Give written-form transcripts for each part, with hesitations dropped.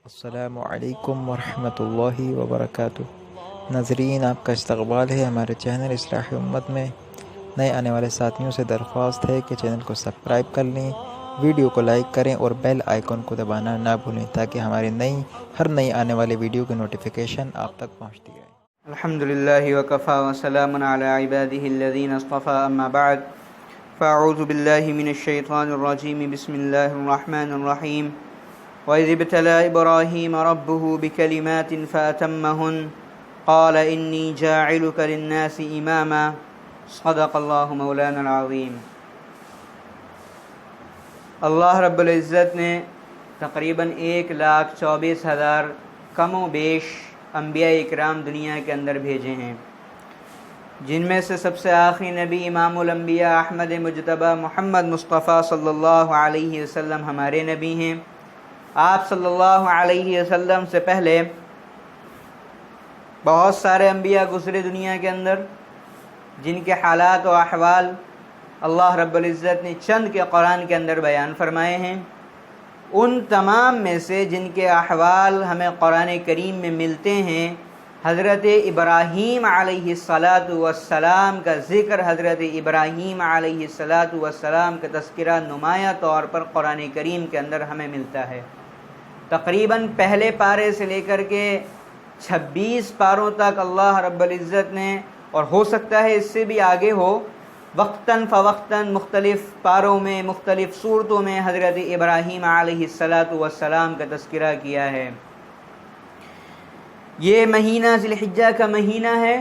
السلام علیکم ورحمۃ اللہ وبرکاتہ۔ ناظرین، آپ کا استقبال ہے ہمارے چینل اصلاح امت میں۔ نئے آنے والے ساتھیوں سے درخواست ہے کہ چینل کو سبسکرائب کر لیں، ویڈیو کو لائک کریں اور بیل آئیکن کو دبانا نہ بھولیں تاکہ ہماری ہر نئی آنے والی ویڈیو کی نوٹیفیکیشن آپ تک پہنچتی رہے۔ الحمدللہ وکفی وسلام علی عبادہ الذین اصطفی، اما بعد فاعوذ باللہ من الشیطان الرجیم، بسم اللہ الرحمن الرحیم۔ وَإِذِ ابْتَلَىٰ إِبْرَاهِيمَ رَبُّهُ بِكَلِمَاتٍ فَأَتَمَّهُنَّ قَالَ إِنِّي جَاعِلُكَ لِلنَّاسِ إِمَامًا صدق اللہ مولانا العظیم۔ اللہ رب العزت نے تقریباً 1,24,000 کم و بیش انبیاء اکرام دنیا کے اندر بھیجے ہیں، جن میں سے سب سے آخری نبی امام الانبیاء احمد مجتبی محمد مصطفیٰ صلی اللہ علیہ وسلم ہمارے نبی ہیں۔ آپ صلی اللہ علیہ وسلم سے پہلے بہت سارے انبیاء گزرے دنیا کے اندر، جن کے حالات و احوال اللہ رب العزت نے چند کے قرآن کے اندر بیان فرمائے ہیں۔ ان تمام میں سے جن کے احوال ہمیں قرآن کریم میں ملتے ہیں، حضرت ابراہیم علیہ السلام کا ذکر، حضرت ابراہیم علیہ السلام کا تذکرہ نمایاں طور پر قرآن کریم کے اندر ہمیں ملتا ہے۔ تقریباً پہلے پارے سے لے کر کے 26 پاروں تک اللہ رب العزت نے، اور ہو سکتا ہے اس سے بھی آگے ہو، وقتاً فوقتاً مختلف پاروں میں، مختلف صورتوں میں حضرت ابراہیم علیہ السلام کا تذکرہ کیا ہے۔ یہ مہینہ ذی الحجہ کا مہینہ ہے۔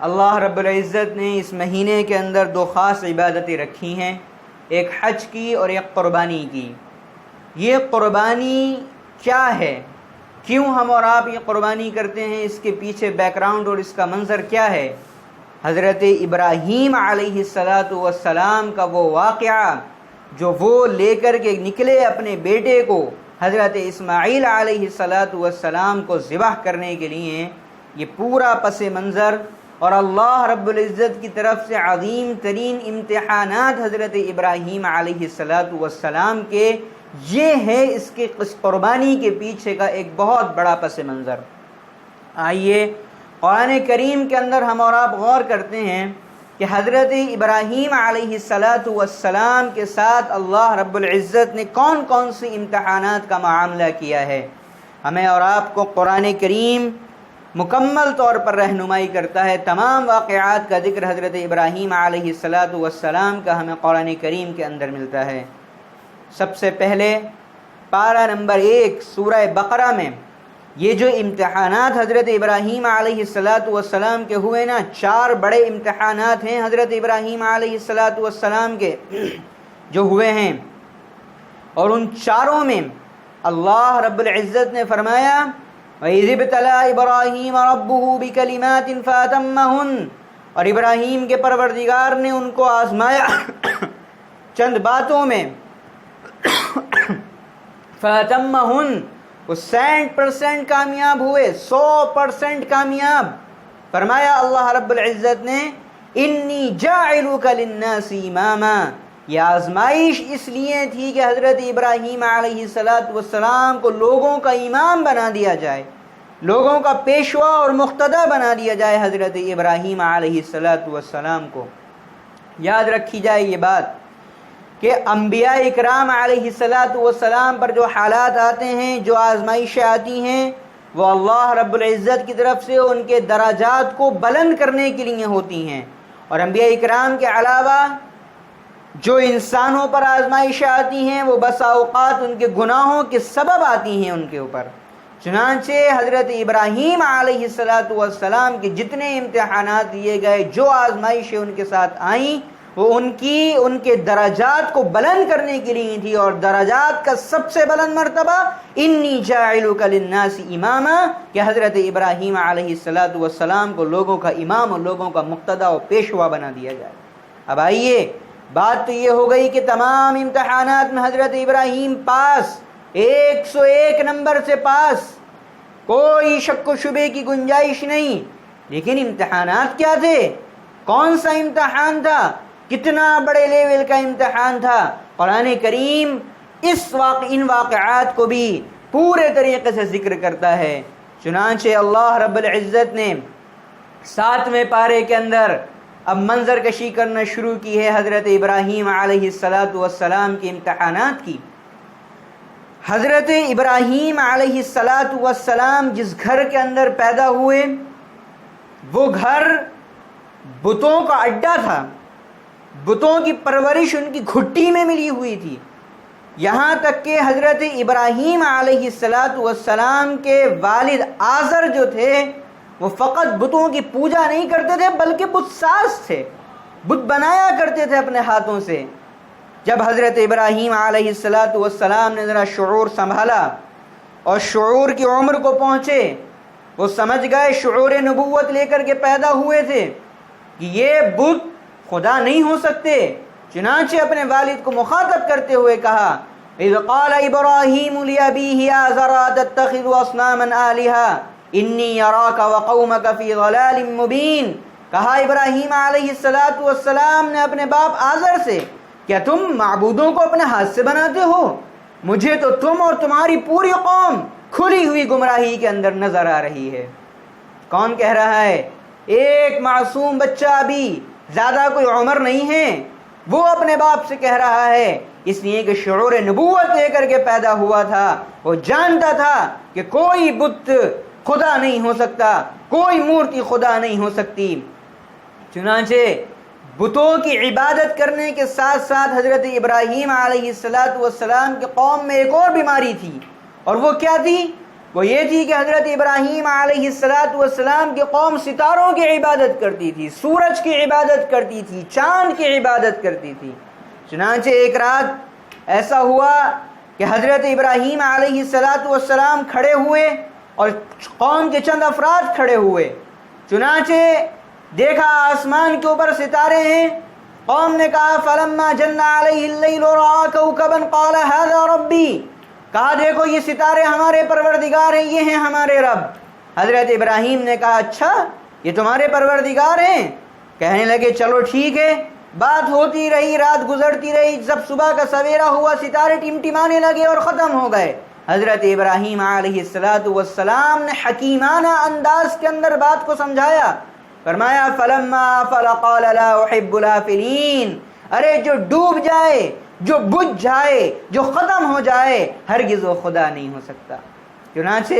اللہ رب العزت نے اس مہینے کے اندر 2 خاص عبادتیں رکھی ہیں، ایک حج کی اور ایک قربانی کی۔ یہ قربانی کیا ہے؟ کیوں ہم اور آپ یہ قربانی کرتے ہیں؟ اس کے پیچھے بیک گراؤنڈ اور اس کا منظر کیا ہے؟ حضرت ابراہیم علیہ السلام کا وہ واقعہ جو وہ لے کر کے نکلے اپنے بیٹے کو، حضرت اسماعیل علیہ السلام کو ذبح کرنے کے لیے، یہ پورا پس منظر اور اللہ رب العزت کی طرف سے عظیم ترین امتحانات حضرت ابراہیم علیہ السلام کے، یہ ہے اس قربانی کے پیچھے کا ایک بہت بڑا پس منظر۔ آئیے قرآن کریم کے اندر ہم اور آپ غور کرتے ہیں کہ حضرت ابراہیم علیہ السلام کے ساتھ اللہ رب العزت نے کون کون سی امتحانات کا معاملہ کیا ہے۔ ہمیں اور آپ کو قرآن کریم مکمل طور پر رہنمائی کرتا ہے۔ تمام واقعات کا ذکر حضرت ابراہیم علیہ السلام کا ہمیں قرآن کریم کے اندر ملتا ہے۔ سب سے پہلے پارہ نمبر 1 سورہ بقرہ میں یہ جو امتحانات حضرت ابراہیم علیہ السلام کے ہوئے نا، 4 بڑے امتحانات ہیں حضرت ابراہیم علیہ السلام کے جو ہوئے ہیں، اور ان 4 میں اللہ رب العزت نے فرمایا وَإِذِ ابْتَلَىٰ إِبْرَاهِيمَ رَبُّهُ بِكَلِمَاتٍ فَأَتَمَّهُنَّ، اور ابراہیم کے پروردگار نے ان کو آزمایا چند باتوں میں، فَأَتَمَّهُنَّ، وہ 100% کامیاب ہوئے، 100% کامیاب۔ فرمایا اللہ رب العزت نے انی جاعلک للناس اماما، یہ آزمائش اس لیے تھی کہ حضرت ابراہیم علیہ السلام کو لوگوں کا امام بنا دیا جائے، لوگوں کا پیشوا اور مقتدی بنا دیا جائے حضرت ابراہیم علیہ السلام کو۔ یاد رکھی جائے یہ بات کہ انبیاء اکرام علیہ السلام پر جو حالات آتے ہیں، جو آزمائشیں آتی ہیں، وہ اللہ رب العزت کی طرف سے ان کے درجات کو بلند کرنے کے لیے ہوتی ہیں۔ اور انبیاء اکرام کے علاوہ جو انسانوں پر آزمائشیں آتی ہیں، وہ بسا اوقات ان کے گناہوں کے سبب آتی ہیں ان کے اوپر۔ چنانچہ حضرت ابراہیم علیہ السلام کے جتنے امتحانات دیے گئے، جو آزمائشیں ان کے ساتھ آئیں، وہ ان کے درجات کو بلند کرنے کے لیے تھی، اور درجات کا سب سے بلند مرتبہ انی جاعلک للناس اماما، کہ حضرت ابراہیم علیہ السلام کو لوگوں کا امام اور لوگوں کا مقتدی اور پیشوا بنا دیا جائے۔ اب آئیے، بات تو یہ ہو گئی کہ تمام امتحانات میں حضرت ابراہیم پاس، 101 نمبر سے پاس، کوئی شک و شبے کی گنجائش نہیں۔ لیکن امتحانات کیا تھے؟ کون سا امتحان تھا؟ کتنا بڑے لیول کا امتحان تھا؟ قرآن کریم ان واقعات کو بھی پورے طریقے سے ذکر کرتا ہے۔ چنانچہ اللہ رب العزت نے 7ویں پارے کے اندر اب منظر کشی کرنا شروع کی ہے حضرت ابراہیم علیہ السلام کے امتحانات کی۔ حضرت ابراہیم علیہ السلام جس گھر کے اندر پیدا ہوئے وہ گھر بتوں کا اڈا تھا، بتوں کی پرورش ان کی گھٹی میں ملی ہوئی تھی، یہاں تک کہ حضرت ابراہیم علیہ السلام کے والد آزر جو تھے وہ فقط بتوں کی پوجا نہیں کرتے تھے بلکہ بت ساز تھے، بت بنایا کرتے تھے اپنے ہاتھوں سے۔ جب حضرت ابراہیم علیہ السلام نے ذرا شعور سنبھالا اور شعور کی عمر کو پہنچے، وہ سمجھ گئے، شعور نبوت لے کر کے پیدا ہوئے تھے کہ یہ بت خدا نہیں ہو سکتے، چنانچہ اپنے والد کو مخاطب کرتے ہوئے کہا اذ قال ابراہیم لأبیہ آزر تتخذ اصناما آلہا انی اراک وقومک فی ضلال مبین۔ کہا ابراہیم علیہ السلام نے اپنے باپ آزر سے، کیا تم معبودوں کو اپنے ہاتھ سے بناتے ہو؟ مجھے تو تم اور تمہاری پوری قوم کھلی ہوئی گمراہی کے اندر نظر آ رہی ہے۔ کون کہہ رہا ہے؟ ایک معصوم بچہ، ابھی زیادہ کوئی عمر نہیں ہے، وہ اپنے باپ سے کہہ رہا ہے، اس لیے کہ شعور نبوت لے کر کے پیدا ہوا تھا، وہ جانتا تھا کہ کوئی بت خدا نہیں ہو سکتا، کوئی مورتی خدا نہیں ہو سکتی۔ چنانچہ بتوں کی عبادت کرنے کے ساتھ ساتھ حضرت ابراہیم علیہ السلام کے قوم میں ایک اور بیماری تھی، اور وہ کیا تھی؟ وہ یہ تھی کہ حضرت ابراہیم علیہ السلام کی قوم ستاروں کی عبادت کرتی تھی، سورج کی عبادت کرتی تھی، چاند کی عبادت کرتی تھی۔ چنانچہ ایک رات ایسا ہوا کہ حضرت ابراہیم علیہ السلام کھڑے ہوئے اور قوم کے چند افراد کھڑے ہوئے، چنانچہ دیکھا آسمان کے اوپر ستارے ہیں۔ قوم نے کہا فلما جن علیہ اللیل رأى کوكبا قال هذا ربی، کہا دیکھو یہ ستارے ہمارے پروردگار ہیں، یہ ہیں ہمارے رب۔ حضرت ابراہیم نے کہا اچھا یہ تمہارے پروردگار ہیں؟ کہنے لگے چلو ٹھیک ہے۔ بات ہوتی رہی، رات گزرتی رہی، جب صبح کا سویرا ہوا ستارے ٹمٹمانے لگے اور ختم ہو گئے۔ حضرت ابراہیم علیہ السلام نے حکیمانہ انداز کے اندر بات کو سمجھایا، فرمایا فلما آفل قال لا احب الآفلین، ارے جو ڈوب جائے، جو بجھ جائے، جو ختم ہو جائے، ہرگز وہ خدا نہیں ہو سکتا۔ چنانچہ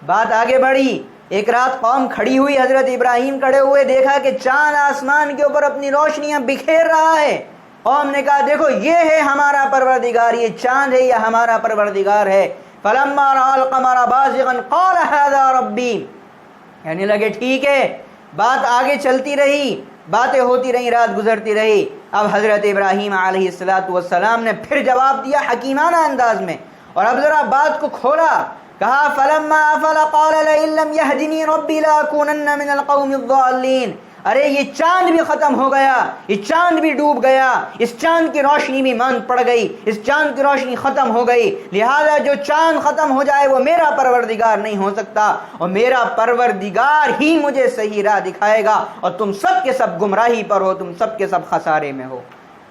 بات آگے بڑھی، ایک رات قوم کھڑی ہوئی، حضرت ابراہیم کھڑے ہوئے، دیکھا کہ چاند آسمان کے اوپر اپنی روشنیاں بکھیر رہا ہے۔ قوم نے کہا دیکھو یہ ہے ہمارا پروردگار، یہ چاند ہے، یہ ہمارا پروردگار ہے۔ فلما رأى القمر بازغا قال هذا ربی، کہنے لگے ٹھیک ہے۔ بات آگے چلتی رہی، باتیں ہوتی رہی، رات گزرتی رہی۔ اب حضرت ابراہیم علیہ السلام نے پھر جواب دیا حکیمانہ انداز میں، اور اب ذرا بات کو کھولا، کہا فلما افل قال لئن لم يهدني ربي لاكونن من القوم الضالين، ارے یہ چاند بھی ختم ہو گیا، یہ چاند بھی ڈوب گیا، اس چاند کی روشنی بھی ماند پڑ گئی، اس چاند کی روشنی ختم ہو گئی، لہذا جو چاند ختم ہو جائے وہ میرا پروردگار نہیں ہو سکتا، اور میرا پروردگار ہی مجھے صحیح راہ دکھائے گا، اور تم سب کے سب گمراہی پر ہو، تم سب کے سب خسارے میں ہو۔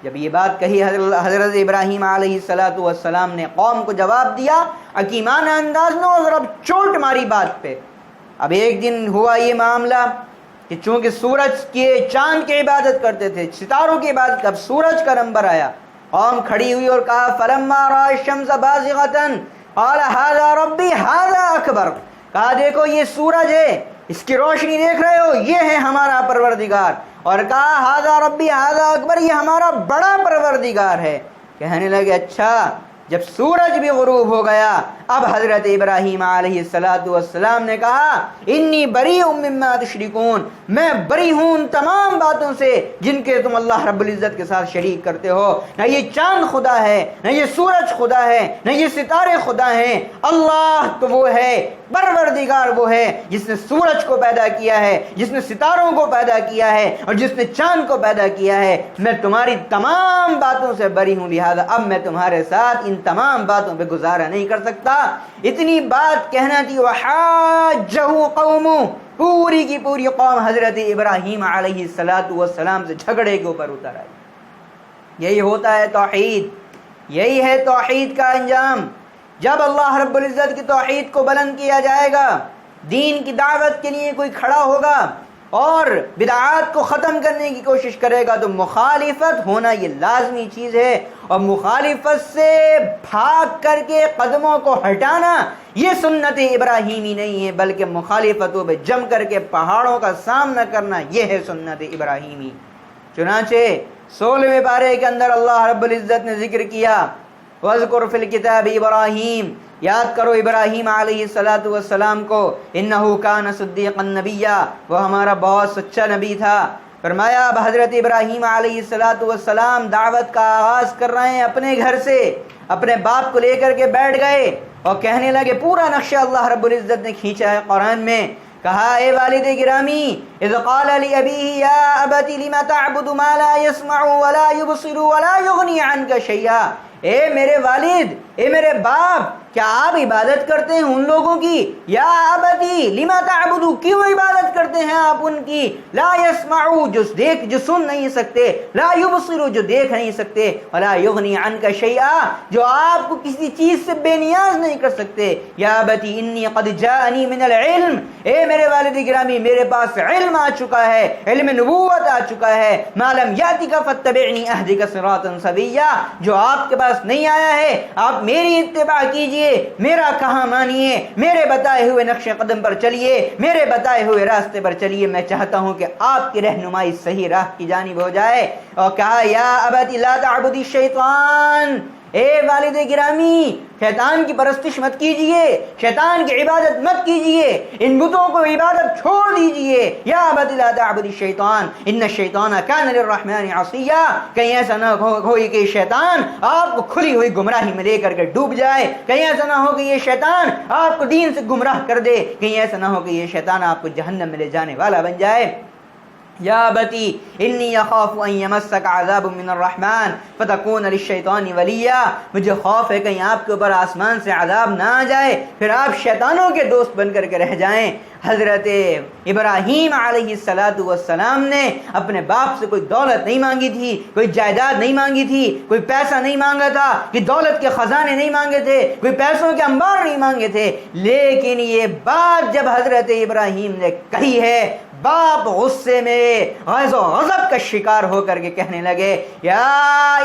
جب یہ بات کہی حضرت ابراہیم علیہ السلام نے قوم کو جواب دیا حکیمانہ انداز میں، اور اب چوٹ ماری بات پہ۔ اب ایک دن ہوا یہ معاملہ کہ چونکہ سورج کے چاند کی عبادت کرتے تھے، ستاروں کی عبادت، اب سورج کا نمبر آیا، قوم کھڑی ہوئی اور کہا فلما رأى الشمس بازغة قال هذا ربی هذا اکبر، کہا دیکھو یہ سورج ہے، اس کی روشنی دیکھ رہے ہو، یہ ہے ہمارا پروردگار، اور کہا هذا ربی هذا اکبر، یہ ہمارا بڑا پروردگار ہے۔ کہنے لگے اچھا۔ جب سورج بھی غروب ہو گیا، اب حضرت ابراہیم علیہ السلام نے کہا انی بریء مما تشرکون، میں بری ہوں ان تمام باتوں سے جن کے تم اللہ رب العزت کے ساتھ شریک کرتے ہو، نہ یہ چاند خدا ہے، نہ یہ سورج خدا ہے، نہ یہ ستارے خدا ہیں، اللہ تو وہ ہے، پروردگار وہ ہے جس نے سورج کو پیدا کیا ہے، جس نے ستاروں کو پیدا کیا ہے، اور جس نے چاند کو پیدا کیا ہے۔ میں تمہاری تمام باتوں سے بری ہوں، لہذا اب میں تمہارے ساتھ ان تمام باتوں پہ گزارا نہیں کر سکتا۔ اتنی بات کہنا تھی، وحاجہ قوم، پوری کی پوری قوم حضرت ابراہیم علیہ السلام سے جھگڑے کے اوپر اتر آئی۔ یہی ہوتا ہے توحید، یہی ہے توحید کا انجام۔ جب اللہ رب العزت کی توحید کو بلند کیا جائے گا، دین کی دعوت کے لیے کوئی کھڑا ہوگا اور بدعات کو ختم کرنے کی کوشش کرے گا، تو مخالفت ہونا یہ لازمی چیز ہے، اور مخالفت سے بھاگ کر کے قدموں کو ہٹانا یہ سنت ابراہیمی نہیں ہے، بلکہ مخالفتوں پہ جم کر کے پہاڑوں کا سامنا کرنا یہ ہے سنت ابراہیمی۔ چنانچہ 16ویں پارے کے اندر اللہ رب العزت نے ذکر کیا، وَاذْكُرْ فِي الْكِتَابِ ابراہیم، یاد کرو ابراہیم علیہ السلام کو، انہو کان صدیقا نبیا، وہ ہمارا بہت سچا نبی تھا۔ فرمایا اب حضرت ابراہیم علیہ السلام دعوت کا آغاز کر رہے ہیں اپنے گھر سے، اپنے باپ کو لے کر کے بیٹھ گئے اور کہنے لگے، پورا نقشہ اللہ رب العزت نے کھینچا ہے قرآن میں، کہا اے والد گرامی، اذ قال لأبیہ یا ابت لم تعبد ما لا يسمع ولا يبصر ولا یغنی عنک شیئا، اے میرے والد، اے میرے باپ، کیا آپ عبادت کرتے ہیں ان لوگوں کی؟ یا ابتی لما تعبدو، کیوں عبادت کرتے ہیں آپ ان کی؟ لا یسمعو، جو سن نہیں سکتے، لا یبصرو، جو دیکھ نہیں سکتے، ولا یغنی عنک شیئا، جو آپ کو کسی چیز سے بے نیاز نہیں کر سکتے۔ یا ابتی انی قد جاءنی من العلم، اے میرے والد گرامی میرے پاس علم آ چکا ہے، علم نبوت آ چکا ہے، ما لم یاتک فاتبعنی اہدک صراطا سویا، جو آپ کے پاس نہیں آیا ہے آپ میری اتباع کیجئے، میرا کہاں مانیے، میرے بتائے ہوئے نقش قدم پر چلیے، میرے بتائے ہوئے راستے پر چلیے، میں چاہتا ہوں کہ آپ کی رہنمائی صحیح راہ کی جانب ہو جائے۔ اور کہا یا ابت لا تعبدی الشیطان، اے والد گرامی شیطان کی پرستش مت کیجئے، شیطان کی عبادت مت کیجئے، ان بتوں کو عبادت چھوڑ دیجئے۔ یا ابت لا تعبدی الشیطان ان الشیطان کان للرحمن عصیا، کہیں ایسا نہ ہو کہ شیطان آپ کو کھلی ہوئی گمراہی میں لے کر کے ڈوب جائے، کہیں ایسا نہ ہو کہ یہ شیطان آپ کو دین سے گمراہ کر دے، کہیں ایسا نہ ہو کہ یہ شیطان آپ کو جہنم میں لے جانے والا بن جائے۔ یا بتی انی اخاف ان یمسک عذاب من الرحمن فتکون للشیطان ولیا، مجھے خوف ہے کہیں آپ کے اوپر آسمان سے عذاب نہ آ جائے، پھر آپ شیطانوں کے دوست بن کر کے رہ جائیں۔ حضرت ابراہیم علیہ السلام نے اپنے باپ سے کوئی دولت نہیں مانگی تھی، کوئی جائیداد نہیں مانگی تھی، کوئی پیسہ نہیں مانگا تھا، کہ دولت کے خزانے نہیں مانگے تھے، کوئی پیسوں کے انبار نہیں مانگے تھے، لیکن یہ بات جب حضرت ابراہیم نے کہی ہے، باپ غصے میں غیظ و غضب کا شکار ہو کر کے کہنے لگے، یا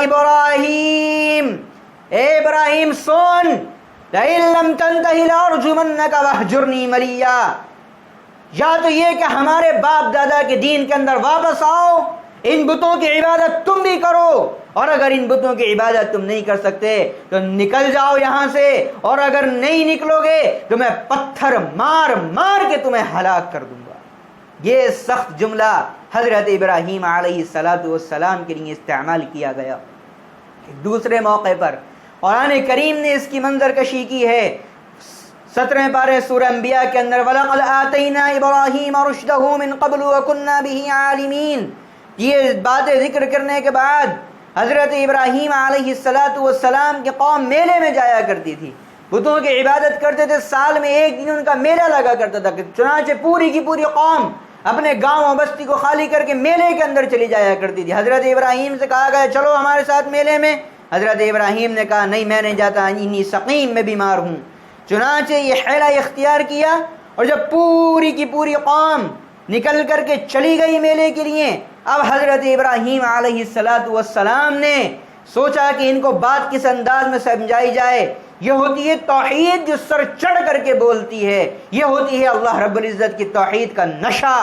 ابراہیم، اے ابراہیم سن، لئن لم تنتہی لارجمنک واہجرنی ملیا، یا تو یہ کہ ہمارے باپ دادا کے دین کے اندر واپس آؤ، ان بتوں کی عبادت تم بھی کرو، اور اگر ان بتوں کی عبادت تم نہیں کر سکتے تو نکل جاؤ یہاں سے، اور اگر نہیں نکلو گے تو میں پتھر مار مار کے تمہیں ہلاک کر دوں گا۔ یہ سخت جملہ حضرت ابراہیم علیہ السلام کے لیے استعمال کیا گیا۔ دوسرے موقع پر قرآن کریم نے اس کی منظر کشی کی ہے، 17 پارے سورہ انبیاء کے اندر، وَلَقَدْ آتَيْنَا إِبْرَاهِيمَ رُشْدَهُ مِنْ قَبْلُ وَكُنَّا بِهِ عَالِمِينَ۔ یہ باتیں ذکر کرنے کے بعد حضرت ابراہیم علیہ السلام کی قوم میلے میں جایا کرتی تھی، بتوں کی عبادت کرتے تھے، سال میں ایک دن ان کا میلہ لگا کرتا تھا، چنانچہ پوری کی پوری قوم اپنے گاؤں و بستی کو خالی کر کے میلے کے اندر چلی جایا کرتی تھی۔ حضرت ابراہیم سے کہا گیا چلو ہمارے ساتھ میلے میں، حضرت ابراہیم نے کہا نہیں میں نہیں جاتا، انی سقیم، میں بیمار ہوں۔ چنانچہ یہ حیلہ اختیار کیا، اور جب پوری کی پوری قوم نکل کر کے چلی گئی میلے کے لیے، اب حضرت ابراہیم علیہ السلام نے سوچا کہ ان کو بات کس انداز میں سمجھائی جائے۔ یہ ہوتی ہے توحید جو سر چڑھ کر کے بولتی ہے، یہ ہوتی ہے اللہ رب العزت کی توحید کا نشہ۔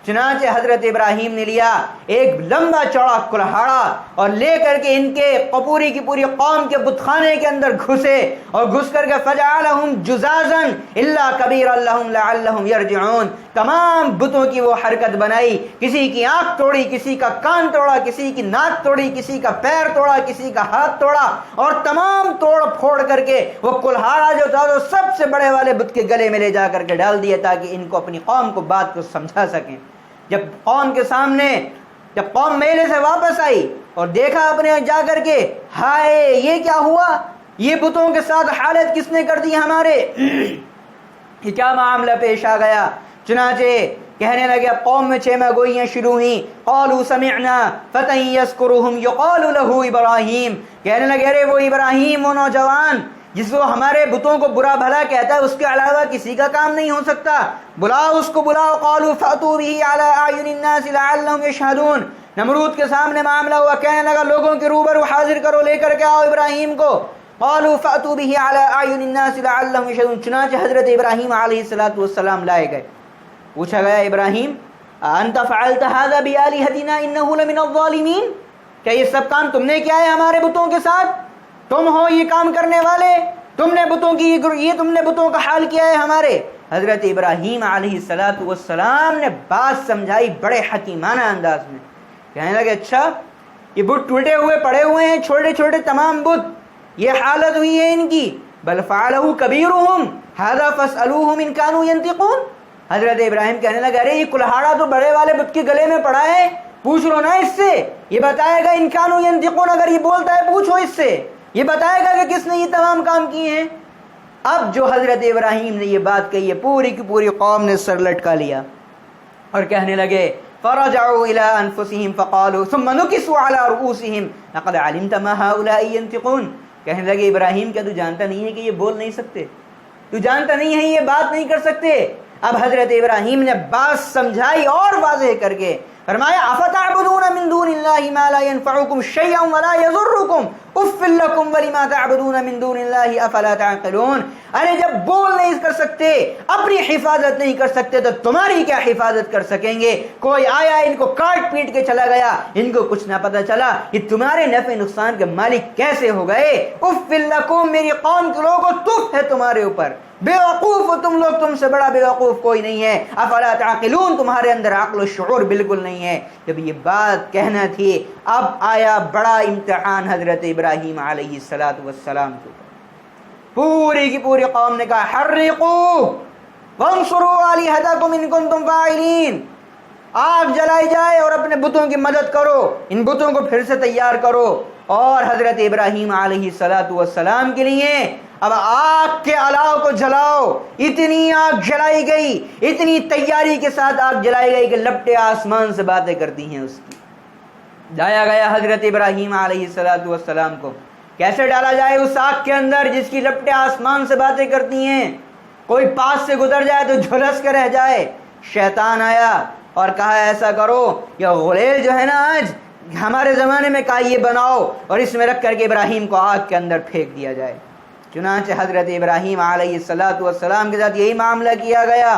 چنانچہ حضرت ابراہیم نے لیا ایک لمبا چوڑا کلہاڑا اور لے کر کے ان کے پوری کی پوری قوم کے بت خانے کے اندر گھسے، اور گھس کر کے فجعلہم جزازا الا کبیرا لہم لعلہم یرجعون، تمام بتوں کی وہ حرکت بنائی، کسی کی آنکھ توڑی، کسی کا کان توڑا، کسی کی ناک توڑی، کسی کا پیر توڑا، کسی کا ہاتھ توڑا، اور تمام توڑ پھوڑ کر کے وہ کلہاڑا جو تھا وہ سب سے بڑے والے بت کے گلے میں لے جا کر کے ڈال دیا تاکہ ان کو اپنی قوم کو بات کو سمجھا سکیں۔ جب قوم کے سامنے، جب قوم میلے سے واپس آئی اور دیکھا اپنے جا کر کے، ہائے یہ کیا ہوا، یہ بتوں کے ساتھ حالت کس نے کر دی ہمارے، یہ کیا معاملہ پیش آ گیا۔ چنانچہ کہنے لگے، قوم میں چیمہ گوئیاں شروع ہوئیں، قالوا سمعنا فتى يذكرهم يقال له ابراہیم، کہنے لگے ارے وہ ابراہیم، وہ نوجوان جس کو ہمارے بتوں کو برا بھلا کہتا ہے اس کے علاوہ کسی کا کام نہیں ہو سکتا، بلاؤ اس کو بلاؤ. قالوا فأتوا به على أعين الناس لعلهم يشهدون. نمرود کے سامنے معاملہ ہوا، کہنے لگا لوگوں کے روبرو حاضر کرو، لے کر کے آؤ ابراہیم کو. قالوا فأتوا به على أعين الناس لعلهم يشهدون. چنانچہ حضرت ابراہیم علیہ السلام لائے گئے. پوچھا گیا ابراہیم انت فعلت هذا بآلهتنا انه لمن الظالمین، کیا یہ سب کام تم نے کیا ہے ہمارے بتوں کے ساتھ؟ تم ہو یہ کام کرنے والے؟ تم نے بتوں کا حال کیا ہے ہمارے؟ حضرت ابراہیم علیہ السلام نے بات سمجھائی بڑے حکیمانہ انداز میں. کہنے لگے اچھا یہ بت ٹوٹے ہوئے پڑے ہوئے ہیں، چھوٹے چھوٹے تمام بت، یہ حالت ہوئی ہے ان کی. بل فعلہ کبیرہم ھذا فاسألوہم ان کانوا ینطقون. حضرت ابراہیم کہنے لگے ارے یہ کلہاڑا تو بڑے والے بت کے گلے میں پڑا ہے، پوچھ لو نا اس سے، یہ بتائے گا ان کانوا ینطقون. اگر یہ بولتا ہے پوچھو اس سے، یہ بتائے گا کہ کس نے یہ تمام کام کیے ہیں. اب جو حضرت ابراہیم نے یہ بات کہی ہے پوری کی پوری قوم نے سر لٹکا لیا اور کہنے لگے فرجعوا الى انفسهم فقالوا ثم نكسوا على رؤوسهم لقد علمت ما هؤلاء ينطقون. کہنے لگے ابراہیم کیا تو جانتا نہیں ہے کہ یہ بول نہیں سکتے؟ تو جانتا نہیں ہے یہ بات نہیں کر سکتے؟ اب حضرت ابراہیم نے بات سمجھائی اور واضح کر کے فرمایا افتعبدون من دون اللہ ما لا ينفعكم شيئا ولا يضركم اف لكم ولما تعبدون من دون اللہ افلا تعقلون. ارے جب بول نہیں کر سکتے، اپنی حفاظت نہیں کر سکتے تو تمہاری کیا حفاظت کر سکیں گے؟ کوئی آیا ان کو کاٹ پیٹ کے چلا گیا، ان کو کچھ نہ پتہ چلا، یہ تمہارے نفع نقصان کے مالک کیسے ہو گئے؟ اف لکم، میری قوم کے لوگوں تف ہے تمہارے اوپر، بے وقوف ہو تم لوگ، تم سے بڑا بے وقوف کوئی نہیں ہے. افلا تعقلون، تمہارے اندر عقل و شعور بالکل نہیں ہے. جب یہ بات کہنا تھی اب آیا بڑا امتحان حضرت ابراہیم علیہ السلام کو. پوری کی پوری قوم نے کہا حرقوا وانصروا آلہتکم ان کنتم فاعلین، آگ جلائی جائے اور اپنے بتوں کی مدد کرو، ان بتوں کو پھر سے تیار کرو. اور حضرت ابراہیم علیہ السلام کے لیے اب آگ کے الاؤ کو جلاؤ. اتنی آگ جلائی گئی، اتنی تیاری کے ساتھ آگ جلائی گئی کہ لپٹیں آسمان سے باتیں کرتی ہیں. اس کی لایا گیا حضرت ابراہیم علیہ السلام کو. کیسے ڈالا جائے اس آگ کے اندر جس کی لپٹیں آسمان سے باتیں کرتی ہیں؟ کوئی پاس سے گزر جائے تو جھلس کے رہ جائے. شیطان آیا اور کہا ایسا کرو یہ غلیل جو ہے نا آج ہمارے زمانے میں کہا یہ بناؤ اور اس میں رکھ کر کے ابراہیم کو آگ کے اندر پھینک دیا جائے. چنانچہ حضرت ابراہیم علیہ السلام کے ساتھ یہی معاملہ کیا گیا.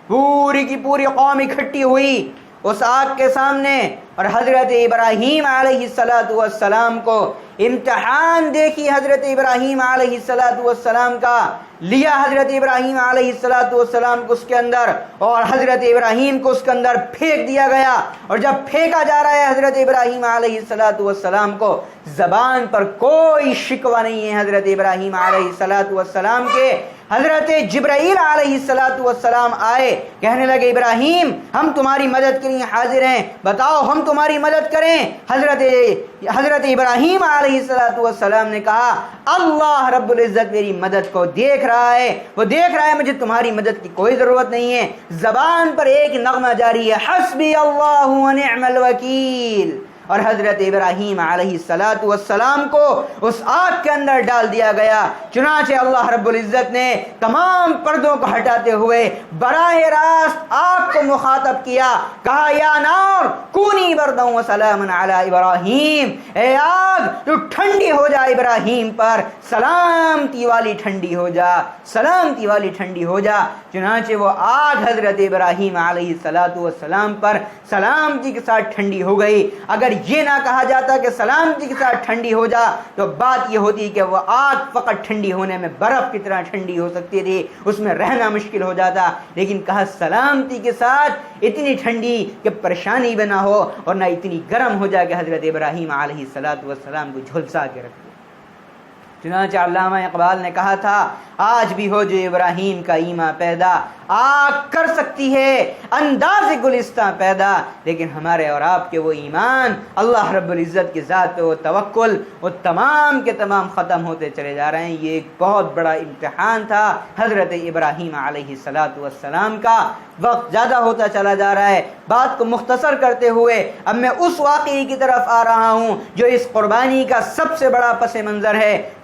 پوری کی پوری قوم اکٹھی ہوئی اس آگ کے سامنے اور حضرت ابراہیم علیہ السلام کو امتحان دیکھی. حضرت ابراہیم علیہ السلام کا لیا حضرت ابراہیم علیہ السلام کو اس کے اندر اور حضرت ابراہیم کو اس کے اندر پھینک دیا گیا. اور جب پھینکا جا رہا ہے حضرت ابراہیم علیہ السلام کو، زبان پر کوئی شکوہ نہیں ہے حضرت ابراہیم علیہ السلام کے. حضرت جبرائیل علیہ السلام آئے، کہنے لگے ابراہیم ہم تمہاری مدد کے لیے حاضر ہیں، بتاؤ ہم تمہاری مدد کریں. حضرت ابراہیم علیہ السلام نے کہا اللہ رب العزت میری مدد کو دیکھ رہا ہے، وہ دیکھ رہا ہے، مجھے تمہاری مدد کی کوئی ضرورت نہیں ہے. زبان پر ایک نغمہ جاری ہے حسبی اللہ ونعم الوکیل. اور حضرت ابراہیم علیہ السلام کو اس آگ کے اندر ڈال دیا گیا. چنانچہ اللہ رب العزت نے تمام پردوں کو ہٹاتے ہوئے براہ راست آگ کو مخاطب کیا، کہا یا نار کونی بردا وسلاما علی ابراہیم، اے آگ تو ٹھنڈی ہو جا ابراہیم پر، سلامتی والی ٹھنڈی ہو جا، سلامتی والی ٹھنڈی ہو جا. چنانچہ وہ آگ حضرت ابراہیم علیہ السلام پر سلامتی کے ساتھ ٹھنڈی ہو گئی. اگر یہ نہ کہا جاتا کہ سلامتی کے ساتھ ٹھنڈی ہو جا تو بات یہ ہوتی کہ وہ آگ فقط ٹھنڈی ہونے میں برف کی طرح ٹھنڈی ہو سکتی تھی، اس میں رہنا مشکل ہو جاتا. لیکن کہا سلامتی کے ساتھ اتنی ٹھنڈی کہ پریشانی بھی نہ ہو اور نہ اتنی گرم ہو جائے کہ حضرت ابراہیم علیہ السلام کو جھلسا کے رکھ دے. چنانچہ علامہ اقبال نے کہا تھا آج بھی ہو جو ابراہیم کا ایمان پیدا، آگ کر سکتی ہے انداز گلستہ پیدا، لیکن ہمارے اور آپ کے وہ ایمان، اللہ رب العزت کی ذات پہ وہ توکل، وہ تمام کے تمام ختم ہوتے چلے جا رہے ہیں. یہ ایک بہت بڑا امتحان تھا حضرت ابراہیم علیہ السلام کا. وقت زیادہ ہوتا چلا جا رہا ہے، بات کو مختصر کرتے ہوئے اب میں اس واقعے کی طرف آ رہا ہوں جو اس قربانی کا سب سے بڑا پس منظر ہے.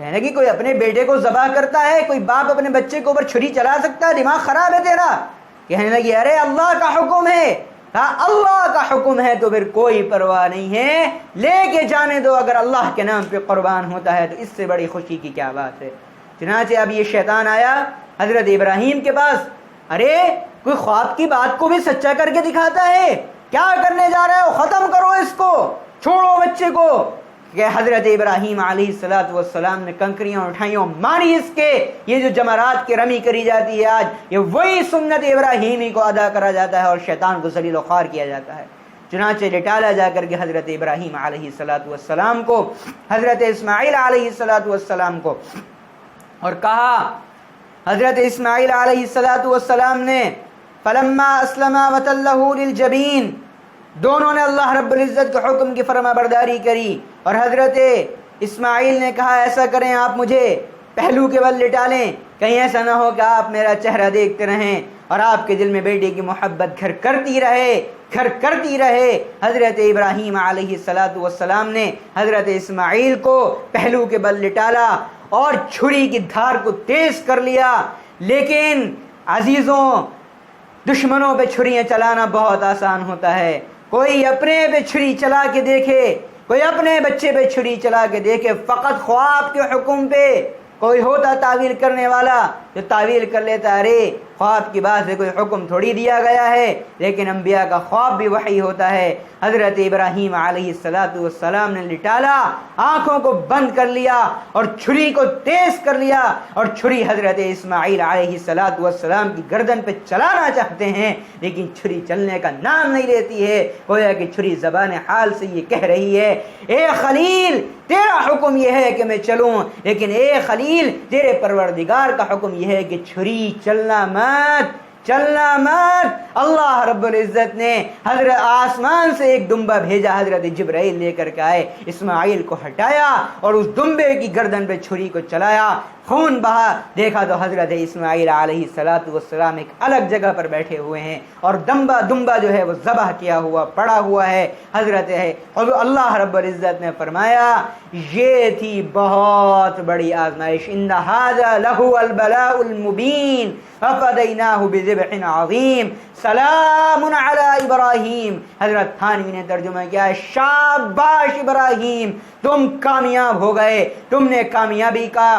کہنے لگی کوئی اپنے بیٹے کو ذبح کرتا ہے، کوئی باپ اپنے بچے کے اوپر چھری چلا سکتا ہے؟ دماغ خراب ہے تیرا؟ کہنے لگی ارے اللہ کا حکم ہے۔ کہا اللہ کا حکم ہے تو پھر کوئی پرواہ نہیں ہے، لے کے جانے دو، اگر اللہ کے نام پہ قربان ہوتا ہے تو اس سے بڑی خوشی کی کیا بات ہے۔ چنانچہ اب یہ شیطان آیا حضرت ابراہیم کے پاس، ارے کوئی خواب کی بات کو بھی سچا کر کے دکھاتا ہے، کیا کرنے جا رہے ہو؟ ختم کرو اس کو، چھوڑو بچے کو۔ کہ حضرت ابراہیم علیہ السلام نے کنکریاں اٹھائیں اور ماری اس کے، یہ جو جمرات کی رمی کری جاتی ہے آج، یہ وہی سنت ابراہیمی کو ادا کرا جاتا ہے اور شیطان کو ذلیل و خوار کیا جاتا ہے۔ چنانچہ لٹالا جا کر کے حضرت ابراہیم علیہ السلام کو، حضرت اسماعیل علیہ السلام کو، اور کہا حضرت اسماعیل علیہ السلام نے فلما اسلما وتلہ للجبین، دونوں نے اللہ رب العزت کے حکم کی فرما برداری کری، اور حضرت اسماعیل نے کہا ایسا کریں آپ مجھے پہلو کے بل لٹا لیں، کہیں ایسا نہ ہو کہ آپ میرا چہرہ دیکھتے رہیں اور آپ کے دل میں بیٹے کی محبت گھر کرتی رہے۔ حضرت ابراہیم علیہ السلام نے حضرت اسماعیل کو پہلو کے بل لٹالا اور چھری کی دھار کو تیز کر لیا۔ لیکن عزیزوں، دشمنوں پہ چھریاں چلانا بہت آسان ہوتا ہے۔ کوئی اپنے پہ چھری چلا کے دیکھے، کوئی اپنے بچے پہ چھری چلا کے دیکھے، فقط خواب کے حکم پہ کوئی ہوتا تعویل کرنے والا جو تعویل کر لیتا، ارے خواب کی بات سے کوئی حکم تھوڑی دیا گیا ہے، لیکن انبیاء کا خواب بھی وحی ہوتا ہے۔ حضرت ابراہیم علیہ السلام نے لٹالا، آنکھوں کو بند کر لیا اور چھری کو تیز کر لیا، اور چھری حضرت اسماعیل علیہ السلام کی گردن پہ چلانا چاہتے ہیں، لیکن چھری چلنے کا نام نہیں لیتی ہے، گویا کہ چھری زبان حال سے یہ کہہ رہی ہے اے خلیل تیرا حکم یہ ہے کہ میں چلوں، لیکن اے خلیل تیرے پروردگار کا حکم یہ ہے کہ چھری چلنا مت۔ اللہ رب العزت نے حضرت آسمان سے ایک دمبا بھیجا، حضرت جبرائیل لے کر کے آئے، اسماعیل کو ہٹایا اور اس دمبے کی گردن پہ چھری کو چلایا، خون بہا، دیکھا تو حضرت اسماعیل علیہ السلام ایک الگ جگہ پر بیٹھے ہوئے ہیں اور دمبا جو ہے وہ ذبح کیا ہوا پڑا ہوا ہے۔ حضرت اللہ رب العزت نے فرمایا یہ تھی بہت بڑی آزمائش، ان ھذا لہو البلاء المبین ففدیناہ بذبح عظیم سلام علی ابراہیم۔ حضرت تھانوی نے ترجمہ کیا ہے شاباش ابراہیم، تم کامیاب ہو گئے، تم نے کامیابی کا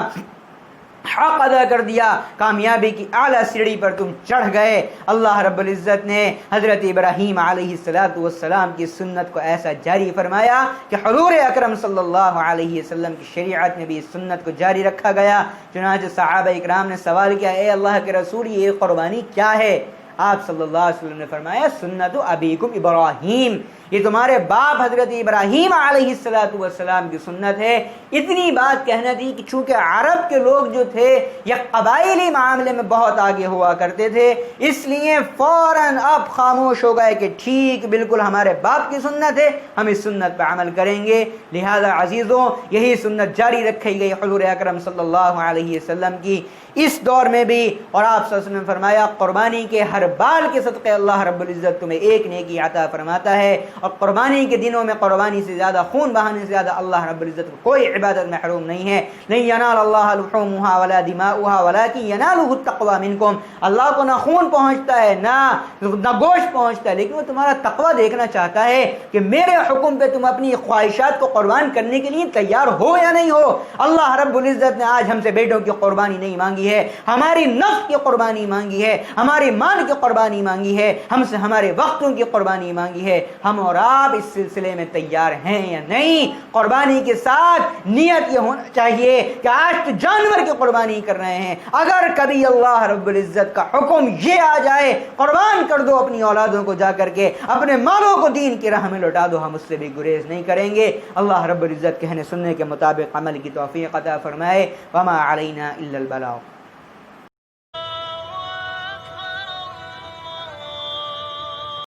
حق ادا کر دیا، کامیابی کی اعلیٰ سیڑھی پر تم چڑھ گئے۔ اللہ رب العزت نے حضرت ابراہیم علیہ السلام کی سنت کو ایسا جاری فرمایا کہ حضور اکرم صلی اللہ علیہ وسلم کی شریعت میں بھی اس سنت کو جاری رکھا گیا۔ چنانچہ صحابہ اکرام نے سوال کیا اے اللہ کے رسول یہ قربانی کیا ہے؟ آپ صلی اللہ علیہ وسلم نے فرمایا سنت ابیکم ابراہیم، یہ تمہارے باپ حضرت ابراہیم علیہ السلام کی سنت ہے۔ اتنی بات کہنا تھی کہ چونکہ عرب کے لوگ جو تھے یہ قبائلی معاملے میں بہت آگے ہوا کرتے تھے، اس لیے فوراً اب خاموش ہو گئے کہ ٹھیک بالکل ہمارے باپ کی سنت ہے، ہم اس سنت پہ عمل کریں گے۔ لہذا عزیزوں یہی سنت جاری رکھی گئی حضور اکرم صلی اللہ علیہ وسلم کی اس دور میں بھی، اور آپ صلی اللہ علیہ وسلم نے فرمایا قربانی کے ہر بال کے صدقے اللہ رب العزت تمہیں ایک نیکی عطا فرماتا ہے، اور قربانی کے دنوں میں قربانی سے زیادہ، خون بہانے سے زیادہ اللہ رب العزت کو کوئی عبادت محروم نہیں ہے۔ نہیں ینال اللہ لحومها ولا دماؤها ولكن يناله التقوى منکم، اللہ کو نہ خون پہنچتا ہے نہ گوشت پہنچتا ہے، لیکن وہ تمہارا تقوی دیکھنا چاہتا ہے کہ میرے حکم پہ تم اپنی خواہشات کو قربان کرنے کے لیے تیار ہو یا نہیں ہو۔ اللہ رب العزت نے آج ہم سے بیٹوں کی قربانی نہیں مانگی ہے، ہماری نفس کی قربانی مانگی ہے، ہماری مال کی قربانی مانگی ہے، ہم سے ہمارے وقتوں کی قربانی مانگی ہے۔ ہم اور آپ اس سلسلے میں تیار ہیں یا نہیں؟ قربانی کے ساتھ نیت یہ ہونا چاہیے کہ آج تو جانور کی قربانی کر رہے ہیں، اگر کبھی اللہ رب العزت کا حکم یہ آ جائے قربان کر دو اپنی اولادوں کو، جا کر کے اپنے مالوں کو دین کی راہ میں لوٹا دو، ہم اس سے بھی گریز نہیں کریں گے۔ اللہ رب العزت کہنے سننے کے مطابق عمل کی توفیق عطا فرمائے۔ وما علینا الا البلاغ۔